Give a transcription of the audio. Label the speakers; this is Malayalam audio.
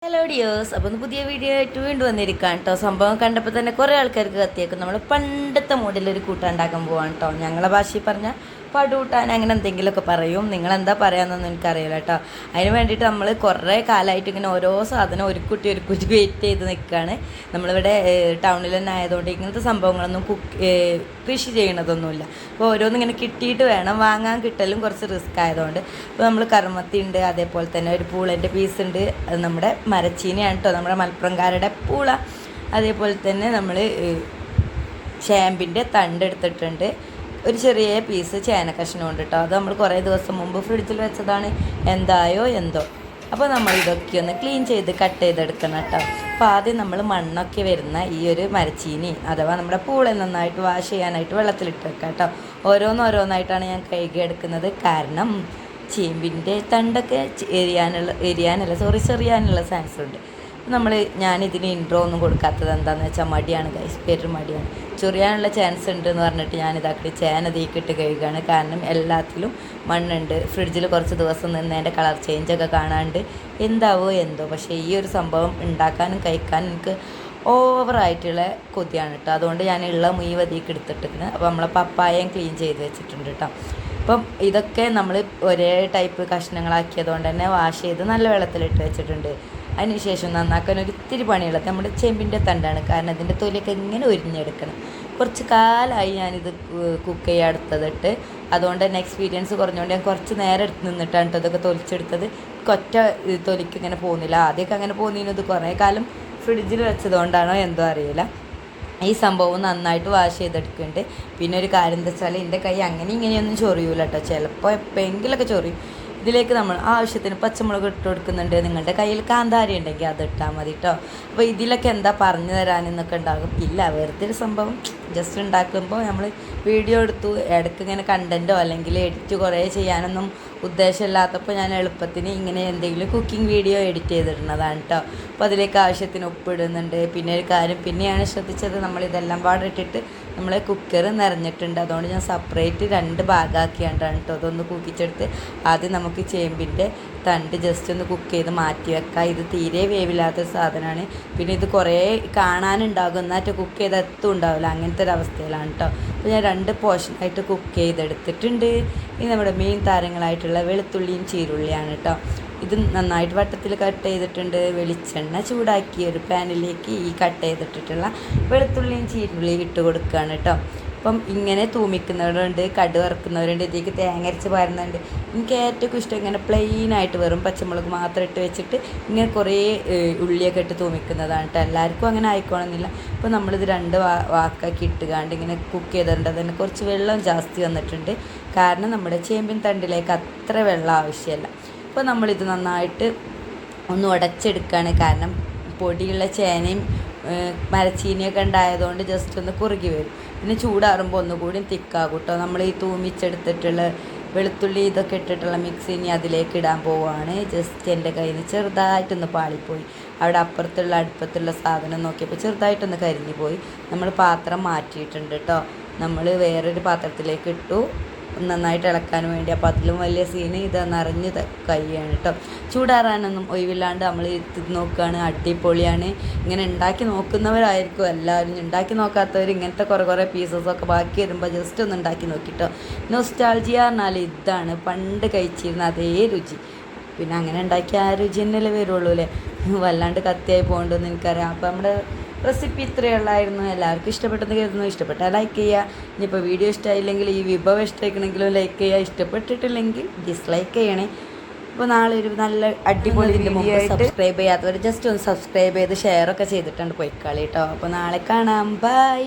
Speaker 1: ഹലോ ഡിയേഴ്സ്, അപ്പോൾ ഒന്ന് പുതിയ വീഡിയോ ആയിട്ട് വീണ്ടും വന്നിരിക്കുകയാണ് കേട്ടോ. സംഭവം കണ്ടപ്പോൾ തന്നെ കുറേ ആൾക്കാർക്ക് കത്തിയേക്കും. നമ്മൾ പണ്ടത്തെ മോഡലൊരു കൂട്ടാൻ ഉണ്ടാക്കാൻ പോവാണ് കേട്ടോ. ഞങ്ങളെ ഭാഷയിൽ പറഞ്ഞാൽ പടുകൂട്ടാൻ അങ്ങനെ എന്തെങ്കിലുമൊക്കെ പറയും. നിങ്ങളെന്താ പറയാമെന്നൊന്നും എനിക്കറിയില്ല കേട്ടോ. അതിന് വേണ്ടിയിട്ട് നമ്മൾ കുറേ കാലമായിട്ട് ഇങ്ങനെ ഓരോ സാധനം ഒരു കുട്ടി വെയിറ്റ് ചെയ്ത് നിൽക്കുകയാണ്. നമ്മളിവിടെ ടൗണിൽ തന്നെ ആയതുകൊണ്ട് ഇങ്ങനത്തെ സംഭവങ്ങളൊന്നും കൃഷി ചെയ്യണതൊന്നുമില്ല. അപ്പോൾ ഓരോന്നിങ്ങനെ കിട്ടിയിട്ട് വേണം വാങ്ങാൻ. കിട്ടലും കുറച്ച് റിസ്ക് ആയതുകൊണ്ട് ഇപ്പോൾ നമ്മൾ കർമ്മത്തി ഉണ്ട്, അതേപോലെ തന്നെ ഒരു പൂളൻ്റെ പീസ് ഉണ്ട്. അത് നമ്മുടെ മരച്ചീനിയാണ് കേട്ടോ, നമ്മുടെ മലപ്പുറംകാരുടെ പൂള. അതേപോലെ തന്നെ നമ്മൾ ചേമ്പിൻ്റെ തണ്ട് എടുത്തിട്ടുണ്ട്. ഒരു ചെറിയ പീസ് ചേന കഷ്ണമുണ്ട് കേട്ടോ. അത് നമ്മൾ കുറേ ദിവസം മുമ്പ് ഫ്രിഡ്ജിൽ വെച്ചതാണ്, എന്തായോ എന്തോ. അപ്പോൾ നമ്മൾ ഇതൊക്കെ ഒന്ന് ക്ലീൻ ചെയ്ത് കട്ട് ചെയ്തെടുക്കണം കേട്ടോ. അപ്പോൾ ആദ്യം നമ്മൾ മണ്ണൊക്കെ വരുന്ന ഈ ഒരു മരച്ചീനി അഥവാ നമ്മുടെ പൂളെ നന്നായിട്ട് വാഷ് ചെയ്യാനായിട്ട് വെള്ളത്തിലിട്ട് വെക്കാം കേട്ടോ. ഓരോന്നായിട്ടാണ് ഞാൻ കഴുകി എടുക്കുന്നത്. കാരണം ചേമ്പിൻ്റെ തണ്ടൊക്കെ ചെറിയാനുള്ള ചാൻസ് ഉണ്ട്. ഞാനിതിന് ഇൻട്രോ ഒന്നും കൊടുക്കാത്തത് എന്താണെന്ന് വെച്ചാൽ മടിയാണ് ഗൈസ്, പേര് മടിയാണ്. ചൊറിയാനുള്ള ചാൻസ് ഉണ്ടെന്ന് പറഞ്ഞിട്ട് ഞാനിതാക്കി ചേന തീക്കിട്ട് കഴുകുകയാണ്. കാരണം എല്ലാത്തിലും മണ്ണുണ്ട്. ഫ്രിഡ്ജിൽ കുറച്ച് ദിവസം നിന്ന് അതിൻ്റെ കളർ ചേഞ്ചൊക്കെ കാണാണ്ട് എന്താവോ എന്തോ. പക്ഷേ ഈ ഒരു സംഭവം ഉണ്ടാക്കാനും കഴിക്കാനും എനിക്ക് ഓവറായിട്ടുള്ള കൊതിയാണ് കേട്ടോ. അതുകൊണ്ട് ഞാൻ ഉള്ള മുഴുവതിക്ക് എടുത്തിട്ടിരിക്കുന്നത്. അപ്പോൾ നമ്മളെ പപ്പായയും ക്ലീൻ ചെയ്ത് വെച്ചിട്ടുണ്ട് കേട്ടോ. അപ്പം ഇതൊക്കെ നമ്മൾ ഒരേ ടൈപ്പ് കഷ്ണങ്ങളാക്കിയതുകൊണ്ട് തന്നെ വാഷ് ചെയ്ത് നല്ല വെള്ളത്തിലിട്ട് വെച്ചിട്ടുണ്ട്. അതിനുശേഷം നന്നാക്കാൻ ഒരിത്തിരി പണിയുള്ളത് നമ്മുടെ ചെമ്പിൻ്റെ തണ്ടാണ്. കാരണം ഇതിൻ്റെ തൊലിയൊക്കെ ഇങ്ങനെ ഉരിഞ്ഞെടുക്കണം. കുറച്ച് കാലമായി ഞാനിത് കുക്ക് ചെയ്യാൻ എടുത്തതിട്ട്. അതുകൊണ്ട് തന്നെ എക്സ്പീരിയൻസ് കുറഞ്ഞുകൊണ്ട് ഞാൻ കുറച്ച് നേരം എടുത്ത് നിന്നിട്ടാണ് കേട്ടോ ഇതൊക്കെ തൊലിച്ചെടുത്തത്. ഒറ്റ തൊലിക്ക് ഇങ്ങനെ പോകുന്നില്ല. ആദ്യമൊക്കെ അങ്ങനെ പോകുന്നതിനത് കുറേ കാലം ഫ്രിഡ്ജിൽ വെച്ചതുകൊണ്ടാണോ എന്തോ അറിയില്ല. ഈ സംഭവം നന്നായിട്ട് വാഷ് ചെയ്തെടുക്കുന്നുണ്ട്. പിന്നെ ഒരു കാര്യം എന്താ വെച്ചാൽ എൻ്റെ കൈ അങ്ങനെ ഇങ്ങനെയൊന്നും ചൊറിയൂല കേട്ടോ. ചിലപ്പോൾ എപ്പോഴെങ്കിലൊക്കെ ചൊറിയും. ഇതിലേക്ക് നമ്മൾ ആവശ്യത്തിന് പച്ചമുളക് ഇട്ട് കൊടുക്കുന്നുണ്ട്. നിങ്ങളുടെ കയ്യിൽ കാന്താരി ഉണ്ടെങ്കിൽ അത് ഇട്ടാൽ മതി കേട്ടോ. അപ്പോൾ ഇതിലൊക്കെ എന്താ പറഞ്ഞു തരാനെന്നൊക്കെ ഉണ്ടാകും. ഇല്ല, വെറുതെ ഒരു സംഭവം ജസ്റ്റ് ഉണ്ടാക്കുമ്പോൾ നമ്മൾ വീഡിയോ എടുത്തു. ഇടയ്ക്ക് ഇങ്ങനെ കണ്ടൻറ്റോ അല്ലെങ്കിൽ എഡിറ്റ് കുറേ ചെയ്യാനൊന്നും ഉദ്ദേശമില്ലാത്തപ്പോൾ ഞാൻ എളുപ്പത്തിന് ഇങ്ങനെ എന്തെങ്കിലും കുക്കിംഗ് വീഡിയോ എഡിറ്റ് ചെയ്തിടുന്നതാണ് കേട്ടോ. അപ്പോൾ അതിലേക്ക് ആവശ്യത്തിന് ഉപ്പിടുന്നുണ്ട്. പിന്നെ ഒരു കാര്യം പിന്നെയാണ് ശ്രദ്ധിച്ചത്, നമ്മളിതെല്ലാം പാടിട്ടിട്ട് നമ്മളെ കുക്കർ നിറഞ്ഞിട്ടുണ്ട്. അതുകൊണ്ട് ഞാൻ സെപ്പറേറ്റ് 2 ഭാഗമാക്കിയാണ്ടാണ് കേട്ടോ അതൊന്ന് കുക്കിച്ചെടുത്ത്. ആദ്യം നമുക്ക് ചേമ്പിൻ്റെ തണ്ട് ജസ്റ്റ് ഒന്ന് കുക്ക് ചെയ്ത് മാറ്റി വെക്കാം. ഇത് തീരെ വേവില്ലാത്തൊരു സാധനമാണ്. പിന്നെ ഇത് കുറേ കാണാനുണ്ടാകും, എന്നിട്ട് കുക്ക് ചെയ്ത് എത്തും ഉണ്ടാവില്ല. അങ്ങനത്തെ ഒരു അവസ്ഥയിലാണ് കേട്ടോ. അപ്പോൾ ഞാൻ 2 പോർഷനായിട്ട് കുക്ക് ചെയ്തെടുത്തിട്ടുണ്ട്. ഇനി നമ്മുടെ മെയിൻ താരങ്ങളായിട്ടുള്ള വെളുത്തുള്ളിയും ചീരുള്ളിയാണ് കേട്ടോ. ഇത് നന്നായിട്ട് വട്ടത്തിൽ കട്ട് ചെയ്തിട്ടുണ്ട്. വെളിച്ചെണ്ണ ചൂടാക്കി ഒരു പാനിലേക്ക് ഈ കട്ട് ചെയ്തിട്ടിട്ടുള്ള വെളുത്തുള്ളിയും ചീരുള്ളിയും ഇട്ട് കൊടുക്കുകയാണ് കേട്ടോ. അപ്പം ഇങ്ങനെ തൂമിക്കുന്നവരുണ്ട്, കടുക് വറുക്കുന്നവരുണ്ട്, ഇതിലേക്ക് തേങ്ങ അരച്ച് പാരുന്നുണ്ട്. എനിക്ക് ഏറ്റവും ഇഷ്ടം ഇങ്ങനെ പ്ലെയിനായിട്ട് വെറും പച്ചമുളക് മാത്രം ഇട്ട് വെച്ചിട്ട് ഇങ്ങനെ കുറേ ഉള്ളിയൊക്കെ ഇട്ട് തൂമിക്കുന്നതാണ് കേട്ടോ. എല്ലാവർക്കും അങ്ങനെ ആയിക്കോണമെന്നില്ല. അപ്പോൾ നമ്മളിത് 2 വാക്കാക്കി ഇട്ടുകാണ്ട് ഇങ്ങനെ കുക്ക് ചെയ്തിട്ടുണ്ട്. അതിന് കുറച്ച് വെള്ളം ജാസ്തി വന്നിട്ടുണ്ട്. കാരണം നമ്മുടെ ചേമ്പിൻ തണ്ടിലേക്ക് അത്ര വെള്ളം ആവശ്യമില്ല. അപ്പോൾ നമ്മളിത് നന്നായിട്ട് ഒന്ന് ഉടച്ചെടുക്കുകയാണ്. കാരണം പൊടിയുള്ള ചേനയും മരച്ചീനിയൊക്കെ ഉണ്ടായതുകൊണ്ട് ജസ്റ്റ് ഒന്ന് കുറുകി വരും. പിന്നെ ചൂടാറുമ്പോൾ ഒന്നുകൂടി തിക്കാകും കേട്ടോ. നമ്മൾ ഈ തൂമിച്ചെടുത്തിട്ടുള്ള വെളുത്തുള്ളി ഇതൊക്കെ ഇട്ടിട്ടുള്ള മിക്സ് ഇനി അതിലേക്ക് ഇടാൻ പോവുകയാണ്. ജസ്റ്റ് എൻ്റെ കയ്യിൽ നിന്ന് ചെറുതായിട്ടൊന്ന് പാളിപ്പോയി. അവിടെ അപ്പുറത്തുള്ള അടുപ്പത്തുള്ള സാധനം നോക്കിയപ്പോൾ ചെറുതായിട്ടൊന്ന് കരിഞ്ഞു പോയി. നമ്മൾ പാത്രം മാറ്റിയിട്ടുണ്ട് കേട്ടോ. നമ്മൾ വേറൊരു പാത്രത്തിലേക്ക് ഇട്ടു നന്നായിട്ട് ഇളക്കാൻ വേണ്ടി. അപ്പോൾ അതിലും വലിയ സീന് ഇത് നിറഞ്ഞ് കഴിയാണ് കേട്ടോ. ചൂടാറാനൊന്നും ഒഴിവില്ലാണ്ട് നമ്മൾ ഇത് നോക്കുകയാണ്. അടിപൊളിയാണ്. ഇങ്ങനെ ഉണ്ടാക്കി നോക്കുന്നവരായിരിക്കും എല്ലാവരും. ഉണ്ടാക്കി നോക്കാത്തവർ ഇങ്ങനത്തെ കുറേ പീസസൊക്കെ ബാക്കി വരുമ്പോൾ ജസ്റ്റ് ഒന്ന് ഉണ്ടാക്കി നോക്കിട്ടോ. നൊസ്റ്റാൾജിയ പറഞ്ഞാൽ ഇതാണ്, പണ്ട് കഴിച്ചിരുന്ന അതേ രുചി. പിന്നെ അങ്ങനെ ഉണ്ടാക്കിയ ആ രുചി തന്നെയല്ലേ വരുള്ളൂ അല്ലേ. വല്ലാണ്ട് കത്തിയായി പോകണ്ടെന്ന് എനിക്കറിയാം. അപ്പോൾ നമ്മുടെ റെസിപ്പി ഇത്രയുള്ളായിരുന്നു. എല്ലാവർക്കും ഇഷ്ടപ്പെട്ടെന്ന് കരുതുന്നു. ഇഷ്ടപ്പെട്ടാൽ ലൈക്ക് ചെയ്യുക. ഇനിയിപ്പോൾ വീഡിയോ ഇഷ്ടമായില്ലെങ്കിൽ ഈ വിഭവം ഇഷ്ടമായിക്കണമെങ്കിലും ലൈക്ക് ചെയ്യുക. ഇഷ്ടപ്പെട്ടിട്ടില്ലെങ്കിൽ ഡിസ്ലൈക്ക് ചെയ്യണേ. അപ്പോൾ നാളെ ഒരു നല്ല അടിപൊളി വീഡിയോ ആയിട്ട് സബ്സ്ക്രൈബ് ചെയ്യാത്തവർ ജസ്റ്റ് ഒന്ന് സബ്സ്ക്രൈബ് ചെയ്ത് ഷെയറൊക്കെ ചെയ്തിട്ടുണ്ട് പോയിക്കാളി കേട്ടോ. അപ്പോൾ നാളെ കാണാം. ബൈ.